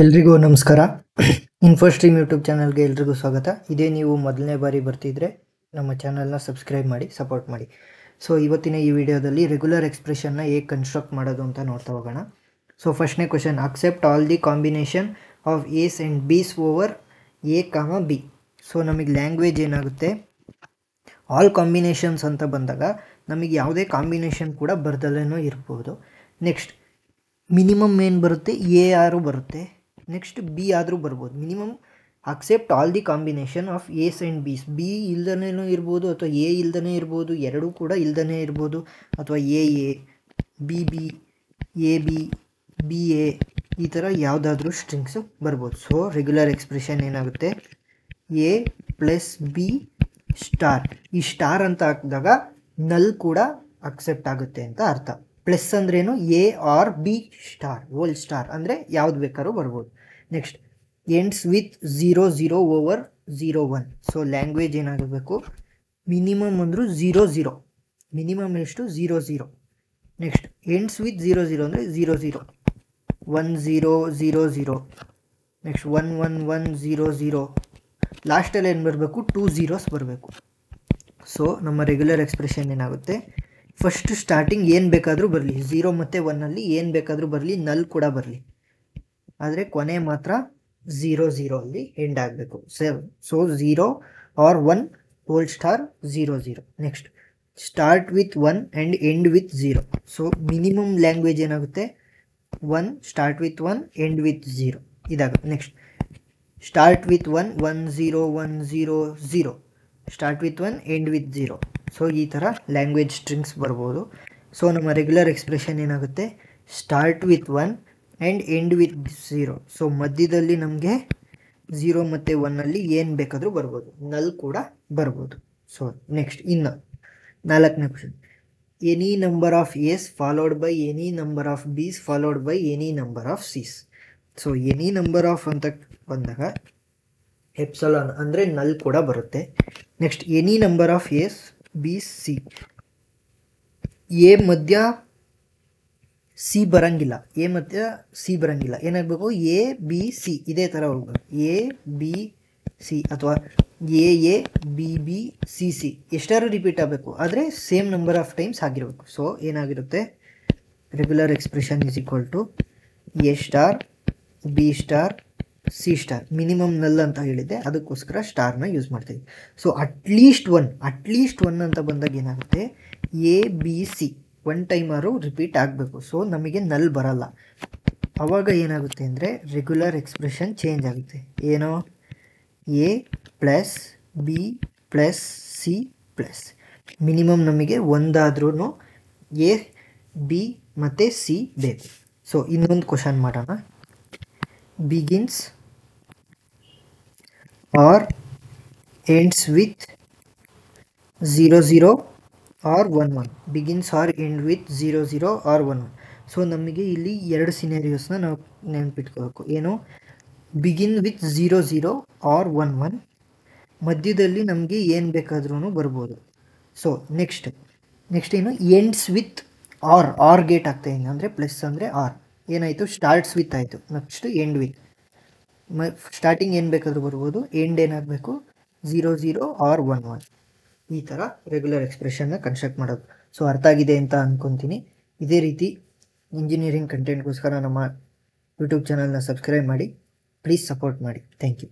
ಎಲ್ರಿಗೂ ನಮಸ್ಕಾರ. ಇನ್ಫೋಸ್ಟ್ರೀಮ್ ಯೂಟ್ಯೂಬ್ ಚಾನಲ್ಗೆ ಎಲ್ರಿಗೂ ಸ್ವಾಗತ. ಇದೇ ನೀವು ಮೊದಲನೇ ಬಾರಿ ಬರ್ತಿದ್ರೆ ನಮ್ಮ ಚಾನಲ್ನ ಸಬ್ಸ್ಕ್ರೈಬ್ ಮಾಡಿ ಸಪೋರ್ಟ್ ಮಾಡಿ. ಸೊ ಇವತ್ತಿನ ಈ ವಿಡಿಯೋದಲ್ಲಿ ರೆಗ್ಯುಲರ್ ಎಕ್ಸ್ಪ್ರೆಷನ್ನ ಹೇಗೆ ಕನ್ಸ್ಟ್ರಕ್ಟ್ ಮಾಡೋದು ಅಂತ ನೋಡ್ತಾ ಹೋಗೋಣ. ಸೊ ಫಸ್ಟ್ನೇ question, accept all the combination of S and b's over a comma b. So ನಮಗೆ ಲ್ಯಾಂಗ್ವೇಜ್ ಏನಾಗುತ್ತೆ, ಆಲ್ ಕಾಂಬಿನೇಷನ್ಸ್ ಅಂತ ಬಂದಾಗ ನಮಗೆ ಯಾವುದೇ ಕಾಂಬಿನೇಷನ್ ಕೂಡ ಬರ್ದಲ್ಲೇ ಇರ್ಬೋದು. ನೆಕ್ಸ್ಟ್ ಮಿನಿಮಮ್ ಏನು ಬರುತ್ತೆ, ಎ ಆರು ಬರುತ್ತೆ, ನೆಕ್ಸ್ಟ್ ಬಿ ಆದರೂ ಬರ್ಬೋದು. Minimum accept all the combination of S and B's. B ಇಲ್ದನೇನೂ ಇರ್ಬೋದು ಅಥವಾ ಎ ಇಲ್ದನೇ ಇರ್ಬೋದು, ಎರಡೂ ಕೂಡ ಇಲ್ದನೇ ಇರ್ಬೋದು, ಅಥವಾ a b B, A b, B A, ಈ ಥರ ಯಾವುದಾದ್ರೂ ಸ್ಟ್ರಿಂಗ್ಸು ಬರ್ಬೋದು. ಸೊ ರೆಗ್ಯುಲರ್ ಎಕ್ಸ್ಪ್ರೆಷನ್ ಏನಾಗುತ್ತೆ, ಎ ಪ್ಲಸ್ ಬಿ ಸ್ಟಾರ್. ಈ ಸ್ಟಾರ್ ಅಂತ ಹಾಕಿದಾಗ ನಲ್ ಕೂಡ ಅಕ್ಸೆಪ್ಟ್ ಆಗುತ್ತೆ ಅಂತ ಅರ್ಥ. ಪ್ಲಸ್ ಅಂದ್ರೇನು, a or b star, whole star ಅಂದರೆ ಯಾವ್ದು ಬೇಕಾದ್ರೂ ಬರ್ಬೋದು. Next ends with 0 over 0 1. So language ಏನಾಗಬೇಕು, ಮಿನಿಮಮ್ ಅಂದರೂ 0 ಮಿನಿಮಮ್ ಎಷ್ಟು 0 ನೆಕ್ಸ್ಟ್ ಎಂಡ್ಸ್ ವಿತ್ 0 ಅಂದರೆ 0 1 0 0 ನೆಕ್ಸ್ಟ್ 1 1 1 0 ಲಾಸ್ಟಲ್ಲಿ ಏನು ಬರಬೇಕು, 2 zeros ಬರಬೇಕು. ಸೊ ನಮ್ಮ ರೆಗ್ಯುಲರ್ ಎಕ್ಸ್ಪ್ರೆಷನ್ ಏನಾಗುತ್ತೆ, ಫಸ್ಟ್ ಸ್ಟಾರ್ಟಿಂಗ್ ಏನು ಬೇಕಾದರೂ ಬರಲಿ, 0 ಮತ್ತು 1ಅಲ್ಲಿ ಏನು ಬೇಕಾದರೂ ಬರಲಿ, ನಲ್ ಕೂಡ ಬರಲಿ, ಆದರೆ ಕೊನೆ ಮಾತ್ರ 0 ಅಲ್ಲಿ ಎಂಡ್ ಆಗಬೇಕು. So 0 or 1 whole star 0 next start with 1 and end with 0. So minimum language ಏನಾಗುತ್ತೆ, 1 ಸ್ಟಾರ್ಟ್ ವಿತ್ 1 ಎಂಡ್ ವಿತ್ 0 ಇದಾಗುತ್ತೆ. Next start with 1 1 0 1 0 0, start with 1 end with 0. So ಈ ಥರ ಲ್ಯಾಂಗ್ವೇಜ್ ಸ್ಟ್ರಿಂಗ್ಸ್ ಬರ್ಬೋದು. ಸೊ ನಮ್ಮ ರೆಗ್ಯುಲರ್ ಎಕ್ಸ್ಪ್ರೆಷನ್ ಏನಾಗುತ್ತೆ, start with 1 and end with 0. So ಮಧ್ಯದಲ್ಲಿ ನಮಗೆ 0 ಮತ್ತು 1ಅಲ್ಲಿ ಏನು ಬೇಕಾದರೂ ಬರ್ಬೋದು, ನಲ್ ಕೂಡ ಬರ್ಬೋದು. ಸೊ ನೆಕ್ಸ್ಟ್ ಇನ್ನು 4ನೇ question, any number of a's followed by any number of b's followed by any number of c's. So any number of ಅಂತ ಬಂದಾಗ ಎಪ್ಸಲಾನ್ ಅಂದರೆ ನಲ್ ಕೂಡ ಬರುತ್ತೆ. Next any number of a's b c, a ಮಧ್ಯ c ಬರಂಗಿಲ್ಲ, a ಮಧ್ಯ c ಬರಂಗಿಲ್ಲ, ಏನಾಗಬೇಕು, ಎ ಬಿ ಸಿ ಇದೇ ಥರ ಹೋಗ್ಬೇಕು. ಎ ಬಿ ಸಿ ಅಥವಾ a b b c c ಎಷ್ಟಾದ್ರೂ ರಿಪೀಟ್ ಆಗಬೇಕು, ಆದರೆ ಸೇಮ್ ನಂಬರ್ ಆಫ್ ಟೈಮ್ಸ್ ಆಗಿರಬೇಕು. ಸೊ ಏನಾಗಿರುತ್ತೆ, regular expression is equal to A star B star C star. Minimum null ಅಂತ ಹೇಳಿದ್ದೆ, ಅದಕ್ಕೋಸ್ಕರ ಸ್ಟಾರ್ನ ಯೂಸ್ ಮಾಡ್ತೀವಿ. ಸೊ ಅಟ್ಲೀಸ್ಟ್ ಒನ್ ಅಂತ ಬಂದಾಗ ಏನಾಗುತ್ತೆ, ಎ ಬಿ ಸಿ ಒನ್ ಟೈಮಾರು ರಿಪೀಟ್ ಆಗಬೇಕು. ಸೊ ನಮಗೆ ನಲ್ ಬರಲ್ಲ. ಆವಾಗ ಏನಾಗುತ್ತೆ ಅಂದರೆ ರೆಗ್ಯುಲರ್ ಎಕ್ಸ್ಪ್ರೆಷನ್ ಚೇಂಜ್ ಆಗುತ್ತೆ. ಏನೋ A plus B plus C plus minimum ನಮಗೆ ಒಂದಾದ್ರೂ ಎ ಬಿ ಮತ್ತು ಸಿ ಬೇಕು. ಸೊ ಇನ್ನೊಂದು ಕ್ವಶನ್ ಮಾಡೋಣ. begins or ends with 0 or 1 1. begins or end with 0 or 1 1. So ನಮಗೆ ಇಲ್ಲಿ ಎರಡು ಸಿನಾರಿಯೋಸ್ನ ನಾವು ನೆನಪಿಟ್ಕೋಬೇಕು. ಏನು, ಬಿಗಿನ್ ವಿತ್ 0 ಆರ್ 1 1, ಮಧ್ಯದಲ್ಲಿ ನಮಗೆ ಏನು ಬೇಕಾದ್ರೂ ಬರ್ಬೋದು. ಸೊ ನೆಕ್ಸ್ಟ್ ಏನು, ಎಂಡ್ಸ್ ವಿತ್ ಆರ್ ಗೇಟ್ ಆಗ್ತಾ ಇದೆ ಅಂದರೆ ಪ್ಲಸ್ ಅಂದರೆ ಆರ್, ಏನಾಯಿತು, ಸ್ಟಾರ್ಟ್ಸ್ ವಿತ್ ಆಯಿತು, ನೆಕ್ಸ್ಟ್ ಎಂಡ್ ವಿತ್. ಸ್ಟಾರ್ಟಿಂಗ್ ಏನು ಬೇಕಾದರೂ ಬರ್ಬೋದು, ಎಂಡ್ ಏನಾಗಬೇಕು 0 ಆರ್ 1 1. ಈ ಥರ ರೆಗ್ಯುಲರ್ ಎಕ್ಸ್ಪ್ರೆಷನ್ನ ಕನ್ಸ್ಟ್ರಕ್ಟ್ ಮಾಡೋದು. ಸೊ ಅರ್ಥ ಆಗಿದೆ ಅಂತ ಅಂದ್ಕೊತೀನಿ. ಇದೇ ರೀತಿ ಇಂಜಿನಿಯರಿಂಗ್ ಕಂಟೆಂಟ್ಗೋಸ್ಕರ ನಮ್ಮ ಯೂಟ್ಯೂಬ್ ಚಾನಲ್ನ ಸಬ್ಸ್ಕ್ರೈಬ್ ಮಾಡಿ, ಪ್ಲೀಸ್ ಸಪೋರ್ಟ್ ಮಾಡಿ. Thank you.